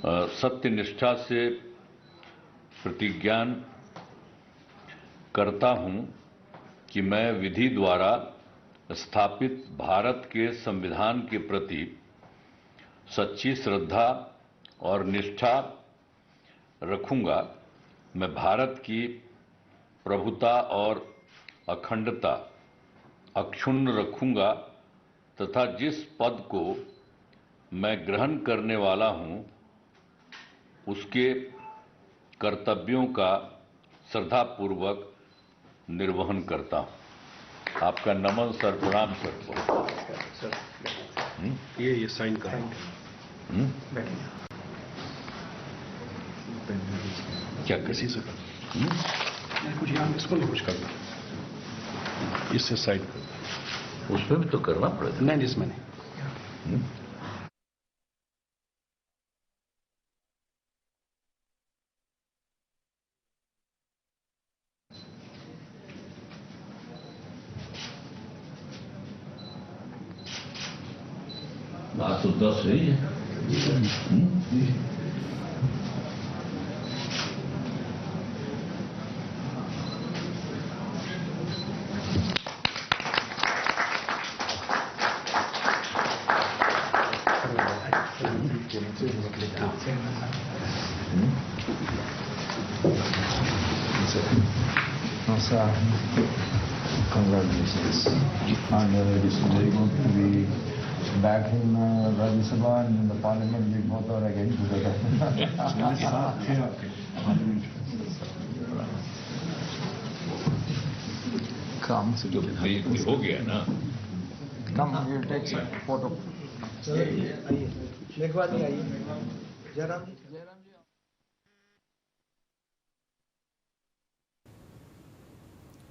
सत्य निष्ठा से प्रतिज्ञान करता हूं कि मैं विधि द्वारा स्थापित भारत के संविधान के प्रति सच्ची श्रद्धा और निष्ठा रखूंगा। मैं भारत की प्रभुता और अखंडता अक्षुण्ण रखूंगा तथा जिस पद को मैं ग्रहण करने वाला हूं उसके कर्तव्यों का श्रद्धापूर्वक निर्वहन करता हूं। आपका नमन सर, प्रणाम सर। ये साइन करें। क्या किसी से कुछ यहाँ इसको नहीं कुछ करना, इससे साइन कर। उसमें भी तो करना पड़ेगा। नहीं, इसमें नहीं। बात तो 10 है ही है। Congratulations. And it's very good to be back in Rajya Sabha and in the Parliament. We both are again together. Come, हो गया ना। come, we'll take some photo.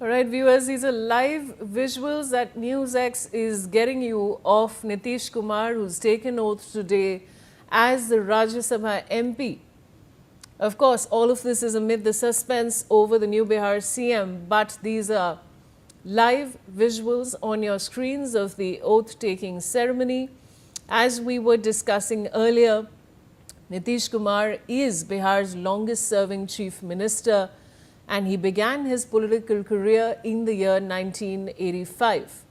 All right, viewers, these are live visuals that NewsX is getting you of Nitish Kumar, who's taken oath today as the Rajya Sabha MP. Of course, all of this is amid the suspense over the new Bihar CM, but these are live visuals on your screens of the oath-taking ceremony. As we were discussing earlier, Nitish Kumar is Bihar's longest-serving chief minister, and he began his political career in the year 1985.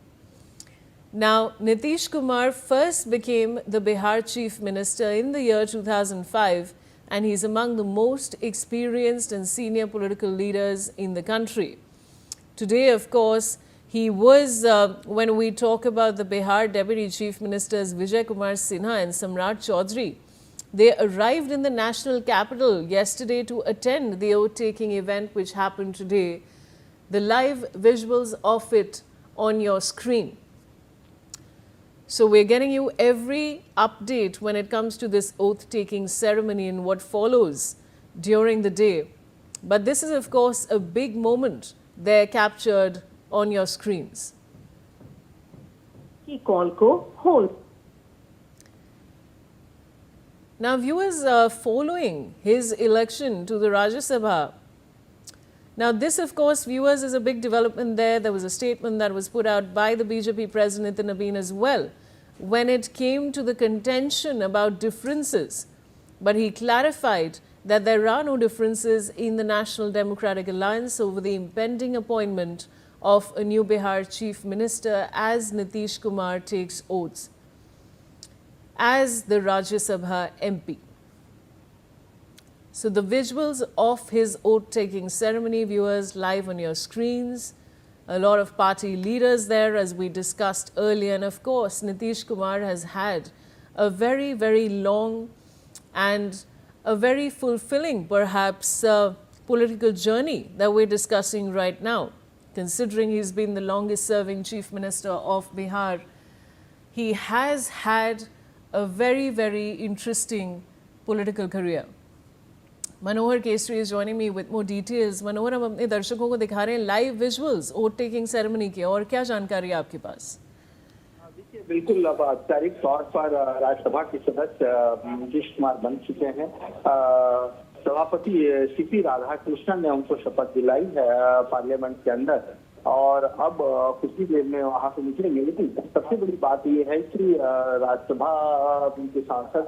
Now, Nitish Kumar first became the Bihar chief minister in the year 2005, and he's among the most experienced and senior political leaders in the country. Today, of course, he was, when we talk about the Bihar deputy chief ministers Vijay Kumar Sinha and Samrat Chaudhary, they arrived in the national capital yesterday to attend the oath-taking event which happened today. The live visuals of it on your screen. So we're getting you every update when it comes to this oath-taking ceremony and what follows during the day. But this is, of course, a big moment there captured on your screens. Call ko hold. Now, viewers are following his election to the Rajya Sabha. Now, this, of course, viewers, is a big development there. There was a statement that was put out by the BJP president, Nitin Nabin, as well, when it came to the contention about differences. But he clarified that there are no differences in the National Democratic Alliance over the impending appointment of a new Bihar chief minister as Nitish Kumar takes oaths as the Rajya Sabha MP. So the visuals of his oath-taking ceremony, viewers, live on your screens. A lot of party leaders there, as we discussed earlier. And of course, Nitish Kumar has had a very, very long and a very fulfilling, perhaps, political journey that we're discussing right now. Considering he's been the longest-serving chief minister of Bihar, he has had a very, very interesting political career. Manohar Kesri is joining me with more details. Manohar, हम अपने दर्शकों को दिखा रहे हैं live visuals ओट taking ceremony के, और क्या जानकारी है आपके पास? देखिए, बिल्कुल अब औपचारिक तौर पर राज्यसभा के सदस्य नीतीश कुमार बन चुके हैं। सभापति सीपी राधाकृष्णन ने उनको शपथ दिलाई है पार्लियामेंट के अंदर। और अब कुछ ही देर में वहां से निकलेंगे। लेकिन सबसे बड़ी बात यह है कि राज्यसभा के सांसद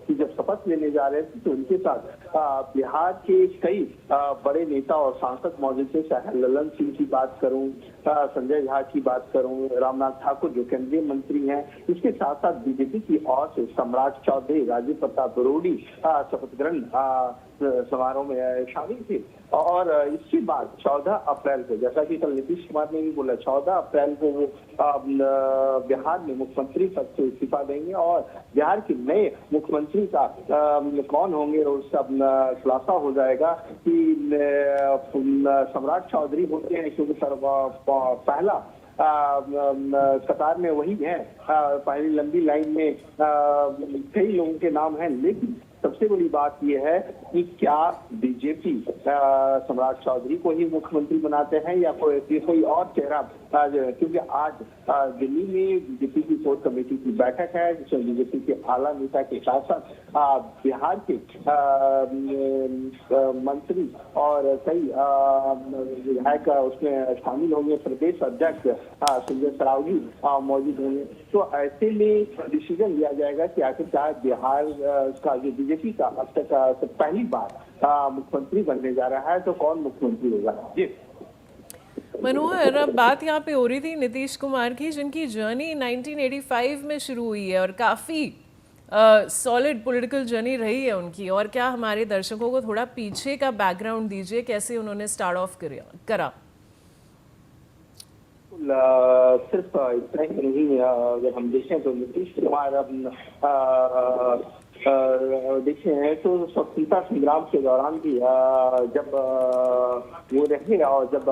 की जब शपथ लेने जा रहे थे तो उनके साथ बिहार के कई बड़े नेता और सांसद मौजूद थे, चाहे ललन सिंह की बात करूं, संजय झा की बात करूं, रामनाथ ठाकुर जो केंद्रीय मंत्री हैं, इसके साथ साथ बीजेपी की ओर से सम्राट चौधरी, राजीव प्रताप रूडी शपथ ग्रहण समारोह में शामिल थे। और इसके बाद 14 अप्रैल को, जैसा कि कल नीतीश कुमार ने भी बोला, 14 अप्रैल को वो बिहार में मुख्यमंत्री पद से इस्तीफा देंगे और बिहार के नए मुख्यमंत्री का कौन होंगे उसका खुलासा हो जाएगा कि सम्राट चौधरी होते हैं, क्योंकि पहला कतार में वही है, पहली लंबी लाइन में कई लोगों के नाम हैं। लेकिन सबसे बड़ी बात यह है कि क्या बीजेपी सम्राट चौधरी को ही मुख्यमंत्री बनाते हैं या कोई और चेहरा, क्योंकि आज दिल्ली में बीजेपी की कोर कमेटी की बैठक है जिसमें बीजेपी के आला नेता के साथ साथ बिहार के मंत्री और कई विधायक उसमें शामिल होंगे, प्रदेश अध्यक्ष संजय सरावगी मौजूद होंगे। तो ऐसे में डिसीजन लिया जाएगा कि आखिरकार बिहार का जो बीजेपी का अब तक पहली बार मुख्यमंत्री बनने जा रहा है तो कौन मुख्यमंत्री होगा। जी मनोहर, अब बात यहाँ पे हो रही थी नीतीश कुमार की, जिनकी जर्नी 1985 में शुरू हुई है और काफ़ी सॉलिड पॉलिटिकल जर्नी रही है उनकी। और क्या हमारे दर्शकों को थोड़ा पीछे का बैकग्राउंड दीजिए, कैसे उन्होंने स्टार्ट ऑफ करा? सिर्फ इतना ही नहीं, अगर हम देखें तो नीतीश कुमार देखे हैं तो स्वतंत्रता संग्राम के दौरान भी जब वो रहे और जब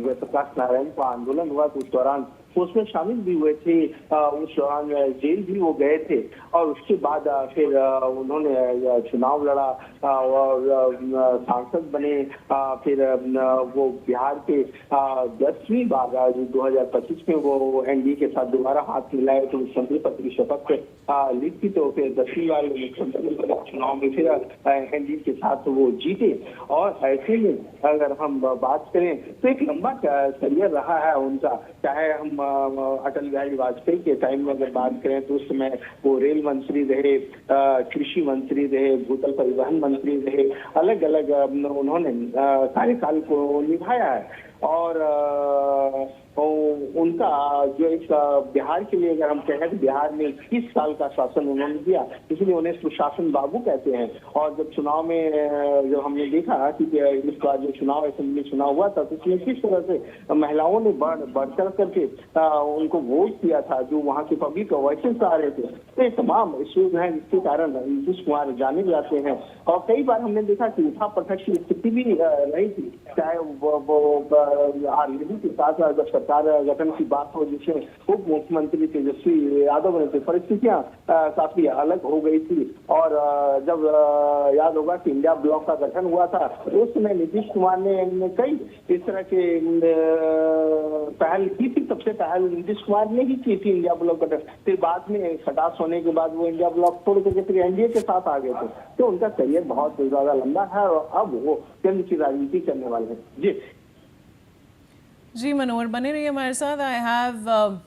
जयप्रकाश नारायण का आंदोलन हुआ तो उस दौरान उसमें शामिल भी हुए थे, उस दौरान जेल भी वो गए थे और उसके बाद फिर उन्होंने चुनाव लड़ा और सांसद बने। फिर वो बिहार के 10वीं बार 2025 में वो एनडीए के साथ दोबारा हाथ मिलाए तो मुख्यमंत्री पद की शपथ ली थी, तो फिर 10वीं बार मुख्यमंत्री चुनाव में फिर एनडीए के साथ वो जीते। और ऐसे में अगर हम बात करें तो एक लंबा करियर रहा है उनका, चाहे हम अटल बिहारी वाजपेयी के टाइम में अगर बात करें तो उस समय वो रेल मंत्री रहे, कृषि मंत्री रहे, भूतल परिवहन मंत्री रहे, अलग अलग उन्होंने कार्यकाल को निभाया है। और उनका जो एक बिहार के लिए अगर हम कहें तो बिहार में 30 साल का शासन उन्होंने दिया, इसलिए उन्हें सुशासन बाबू कहते हैं। और जब चुनाव में जब हमने देखा कि इस बार जो चुनाव असेंबली चुनाव हुआ था तो इसमें किस तरह से महिलाओं ने बढ़ चढ़ करके उनको वोट किया था, जो वहाँ के पब्लिक वॉइसेस आ रहे थे। तो ये तमाम इश्यूज हैं जिसके कारण नीतीश कुमार जाने जाते हैं। और कई बार हमने देखा कि उठा पटक की स्थिति भी रही थी, चाहे वो आरजेडी के साथ जब सरकार गठन की बात हो जिसमें उप मुख्यमंत्री तेजस्वी यादव बने थे, परिस्थितियां काफी अलग हो गई थी। और जब याद होगा कि इंडिया ब्लॉक का गठन हुआ था उस समय नीतीश कुमार ने कई इस तरह के पहल की थी। सबसे पहल नीतीश कुमार ने ही की थी इंडिया ब्लॉक गठन, फिर बाद में खटास होने के बाद वो इंडिया ब्लॉक छोड़ करके फिर एनडीए के साथ आ गए थे। तो उनका करियर बहुत ज्यादा लंबा है और अब वो केंद्र की राजनीति करने वाले हैं। जी मनोहर, बने रहिए हमारे साथ। आई हैव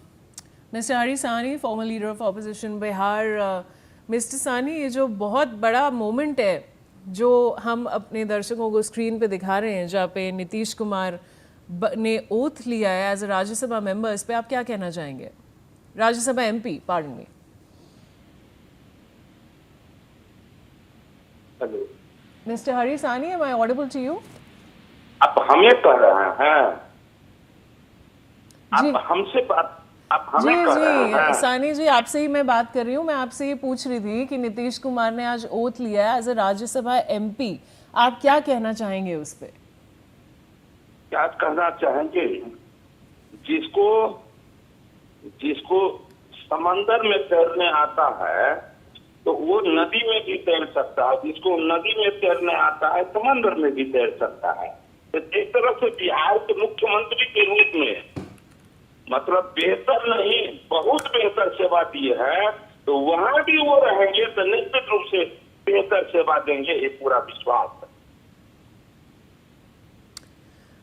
मिस्टर हरी सानी, farmer leader of opposition Bihar. Mister सानी, ये जो बहुत बड़ा मोमेंट है जो हम अपने दर्शकों को स्क्रीन पे दिखा रहे हैं, जहाँ पे नीतीश कुमार ने ओथ लिया है एज अ राज्यसभा मेंबर, इस पे आप क्या कहना चाहेंगे? Rajya Sabha MP, pardon me. Hello mister Hari Sani, am I audible to you? आप हमें कह रहे हैं? जी आप हमसे बात, आप जी हमें कह रहे जी हैं? सानी जी, आपसे ही मैं बात कर रही हूँ। मैं आपसे ये पूछ रही थी कि नीतीश कुमार ने आज ओथ लिया है एज अ राज्यसभा एमपी, आप क्या कहना चाहेंगे उस पे? क्या कहना चाहेंगे? जिसको समंदर में तैरने आता है तो वो नदी में भी तैर सकता है, जिसको नदी में तैरने आता है समंदर में भी तैर सकता है। तो एक तरह से बिहार के मुख्यमंत्री के रूप में मतलब बेहतर नहीं, बहुत बेहतर सेवा दी है, तो वहां भी वो रहेंगे तो निश्चित रूप से बेहतर सेवा देंगे, ये पूरा विश्वास है।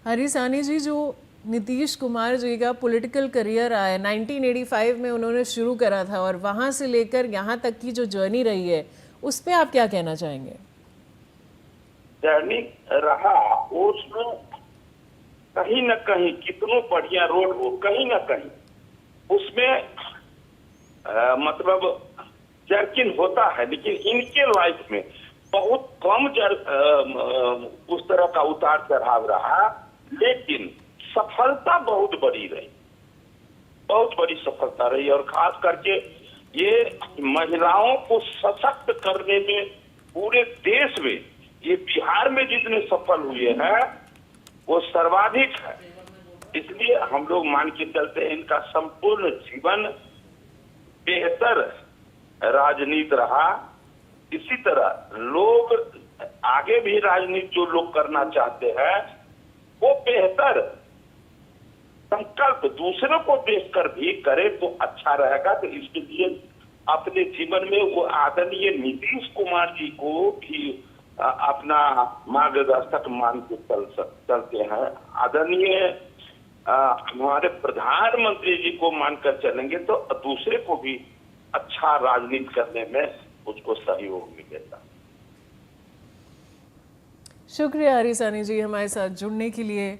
हरी सानी जी, जो नीतीश कुमार जी का पॉलिटिकल करियर रहा है, 1985 में उन्होंने शुरू करा था और वहाँ से लेकर यहाँ तक की जो जर्नी रही है, उस पर आप क्या कहना चाहेंगे? जर्नी रहा उसमें कहीं न कहीं कितनों बढ़िया रोड हो, कहीं न कहीं उसमें मतलब जर्किन होता है, लेकिन इनके लाइफ में बहुत कम उस तरह का उतार चढ़ाव रहा, लेकिन सफलता बहुत बड़ी रही, बहुत बड़ी सफलता रही। और खास करके ये महिलाओं को सशक्त करने में पूरे देश में, ये बिहार में जितने सफल हुए हैं वो सर्वाधिक है। इसलिए हम लोग मान के चलते हैं इनका संपूर्ण जीवन बेहतर राजनीति रहा। इसी तरह लोग आगे भी राजनीति जो लोग करना चाहते हैं वो बेहतर संकल्प दूसरों को देखकर भी करे तो अच्छा रहेगा। तो इसके लिए अपने जीवन में वो आदरणीय नीतीश कुमार जी को भी अपना मार्गदर्शक मान के चलते हैं। आदरणीय हमारे प्रधानमंत्री जी को मानकर चलेंगे तो दूसरे को भी अच्छा राजनीति करने में उसको सहयोग मिलेगा। शुक्रिया हरी सानी जी हमारे साथ जुड़ने के लिए।